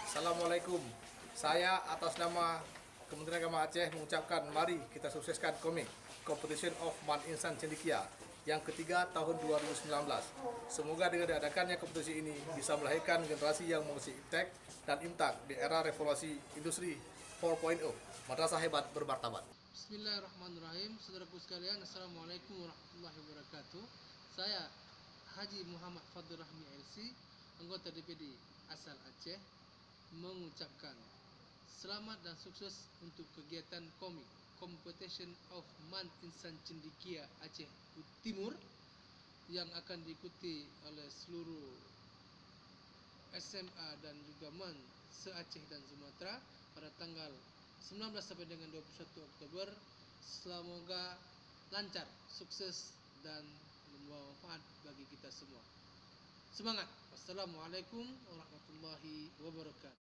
Assalamualaikum. Saya atas nama Kementerian Agama Aceh mengucapkan mari kita sukseskan komik Competition of Man Insan Cendekia yang ketiga tahun 2019. Semoga dengan diadakannya kompetisi ini bisa melahirkan generasi yang mengisi iptek dan imtak di era revolusi industri 4.0. Madrasah hebat bermartabat. Bismillahirrahmanirrahim. Saudaraku sekalian, Assalamualaikum warahmatullahi wabarakatuh. Saya Haji Muhammad Fadl Rahmi LC, anggota DPD asal Aceh, mengucapkan selamat dan sukses untuk kegiatan komik Competition of Man Insan Cendekia Aceh Timur yang akan diikuti oleh seluruh SMA dan juga MAN se-Aceh dan Sumatera pada tanggal 19 sampai dengan 21 Oktober. Semoga lancar, sukses dan membawa manfaat bagi kita semua. Semangat. Wassalamualaikum warahmatullahi wabarakatuh.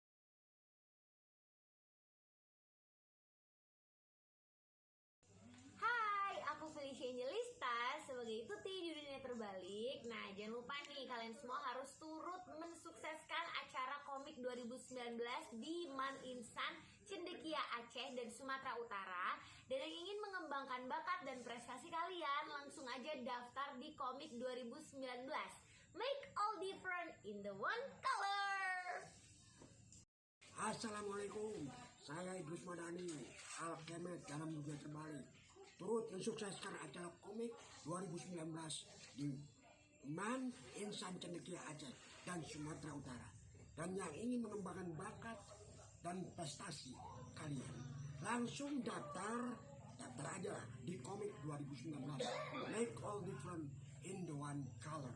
Hai, aku Felicia Angelista sebagai Tuti di Dunia Terbalik. Nah, jangan lupa nih, kalian semua harus turut mensukseskan acara komik 2019 di Man Insan Cendekia Aceh dan Sumatera Utara. Dan yang ingin mengembangkan bakat dan prestasi kalian, langsung aja daftar di komik 2019. Make all different in the one color. Assalamualaikum, saya Idrus Madani, Al-Kemet dalam dunia terbalik. Turut mensukseskan acara komik 2019 di Man Insan Cendekia Aceh dan Sumatera Utara. Dan yang ingin mengembangkan bakat dan prestasi kalian, langsung daftar aja di komik 2019. Make all different in the one color.